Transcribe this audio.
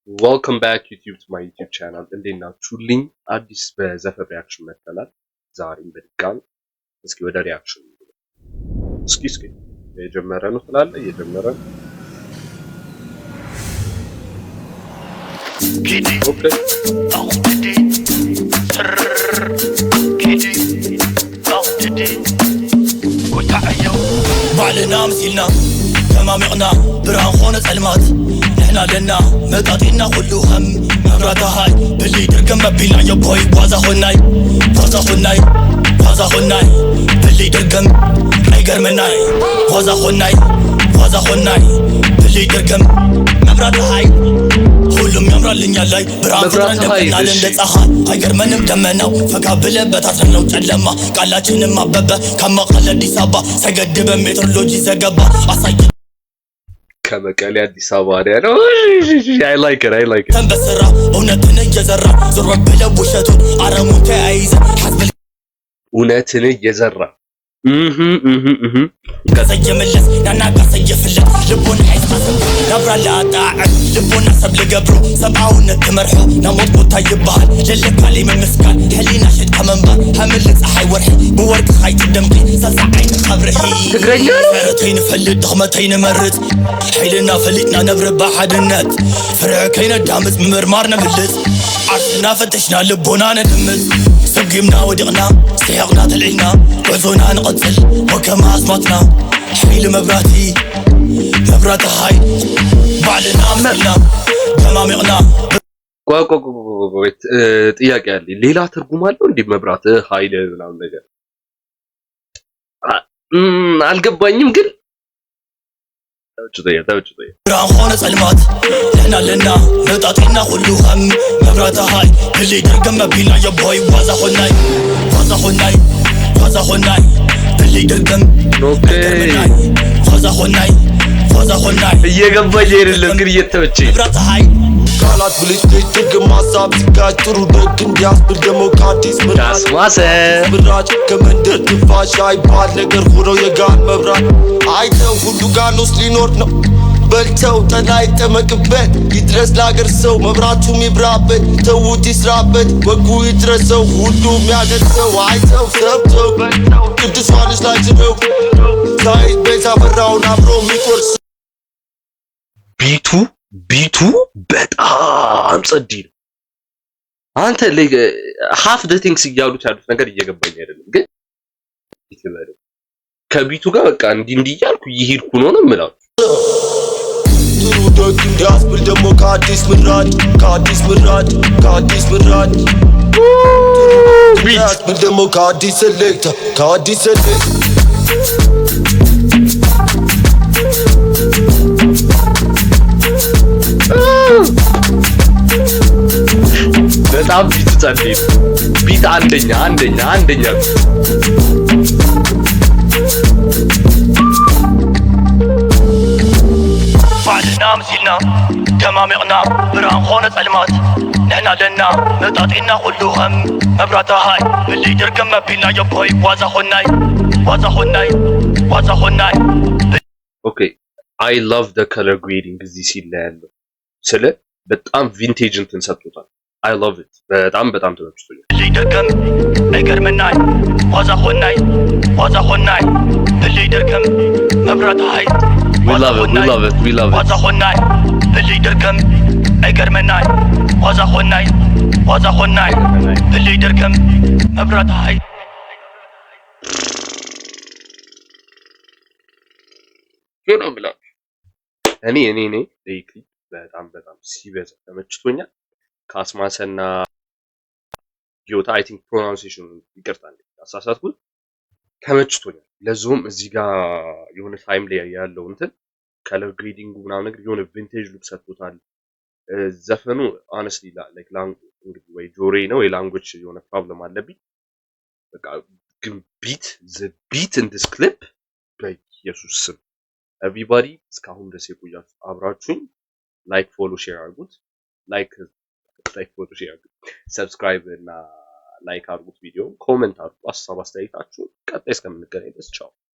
Welcome back YouTube to my YouTube channel እንዴት ናችሁልኝ? አዲስ በዘፈን ሪአክሽን መጥተናል። ዛሬም በድጋሚ እስኪ ወደ ሪአክሽን እስኪ የጀመረ ነው ስላለ የጀመረ ነው። ኦኬ بعلنا مسيلنا تمامعنا بران خونة علمات نحنا لنا مطاطينا كله هم مبراتا هاي باللي درقم مبينا يا بوي بوازا خوناي باللي درقم اي قرمناي بوازا خوناي باللي درقم مبراتا هاي ሁሉም ያምራልኛል ላይ ብርሃን እንደፈናል እንደ ፀሐይ አይገርመንም ደመናው ፈካ ብለህ በታተነው ጨለማ ቃላችንም አበበ ከመቀለ አዲስ አበባ ሰገድበ ሜትሮሎጂ ዘገባ አሳይ ከመቀለ አዲስ አበባ ያለው I like it ተንበሰራ እውነትን እየዘራ ዞር ብለህ ውሸቱን አረሙ ተያይዘ ሐስብ እውነትን እየዘራ كسيملس نانا كسيفلس لبون حيسقسم نبرا لا طاعن لبون حسب لقبرو سبعون نتمرحو نموت بوتا يبهال للي كالي من مسكان حلينا شد كمنبان هملت صحي ورحي بورك خايت الدمقي سلسع عين خبرحي فرتين فلت دخمتين مرت حيلنا فلتنا نبرب بحد النت فرع كينا دامز ممرمارنا بلت عرسنا فتشنا لبونا ندمت سقيمنا ودقنا سيقنا تلعينا وعزونا نقتل وكما أصمتنا حيل مبراتي هاي بعلنا مسلنا تمامعنا ጥያቄ አለኝ ሌላ ትርጉም አለው እንዴ መብራት ኃይል ምናምን ነገር አልገባኝም ግን ተውጭ بران خونة علمات لحنا لنا مطاطينا كله هم مبراتا هاي اللي درقم مبينا يا بوي بوازا خوناي اللي درقم بوازا خوناي እየገባኝ አይደለም ግን እየተመቸኝ مبراتا هاي ቃላት ብልጭ ድግም ሀሳብ ሲጋጭ ጥሩ ደግ እንዲያስብል ዴሞክራቲስ ምራጭ ከመንደር ትንፋሽ አይባል ነገር ሆነው የጋን መብራት አይተው ሁሉ ጋን ውስጥ ሊኖር ነው በልተው ጠላይ ጠመቅበት ይድረስ ለአገር ሰው መብራቱም ይብራበት ተውት ይስራበት ወጉ ይድረሰው ሁሉም ያደርሰው አይተው ሰብተው ቅዱስ ዮሐንስ ላይ ጭነው ሳይት ቤት አበራውን አብሮ የሚቆርስ ቢቱ በጣም ጸዲ ነው። አንተ half the things እያሉት ያሉት ነገር እየገባኝ አይደለም ግን ይተባለ ከቢቱ ጋር በቃ እንዲህ እያልኩ ይሄድኩ ነው የምላው ጥሩ ደግ እንዲያስብል ደግሞ ከአዲስ ምራጭ ቢት ደግሞ ከአዲስ ሴሌክታ በጣም ቢት ጸዲ ቢት አንደኛ بعلنا مسيلنا تمامعنا بران خونة علمات نحنا لنا مطاطينا كله هم مبراتا هاي اللي درقم مبينا يا بوي بوازا خوناي Okay, I love the color grading እዚህ ሲል ላይ ያለው ስለ በጣም ቪንቴጅ እንትን ሰጥቶታል I love it በጣም ተመችቶኛል اللي درقم አይገርመናይ بوازا خوناي اللي درقم مبراتا هاي we love it بوازا خوناي اللي درقم አይገርመናይ بوازا خوناي اللي درقم مبراتا هاي ነው ብላ እኔ ዴይክሊ በጣም ሲበዛ ተመችቶኛል ካስማሰና ዮታ አይ ቲንክ ፕሮናንሴሽን ይቅርታ አሳሳትኩት ተመችቶኛል ለዞም እዚህ ጋር የሆነ ታይም ላይ ያለው እንትን ከለር ግሬዲንግ ምናምን ነገር የሆነ ቪንቴጅ ሉክ ሰጥቶታል ዘፈኑ honestly like language ወይ ጆሬ ነው የላንጉዌጅ የሆነ ፕሮብለም አለብኝ በቃ ግን ቢት in this clip በኢየሱስ ስም everybody እስካሁን ድረስ የቆያችሁ አብራችሁኝ ላይክ ፎሎ ሼር አድርጉት ላይክ ፎሎ ሼር አድርጉት ሰብስክራይብ እና ላይክ አድርጉት ቪዲዮ ኮሜንት አድርጉ ሀሳብ አስተያየታችሁ ቀጣይ እስከምንገናኝ ድረስ ቻው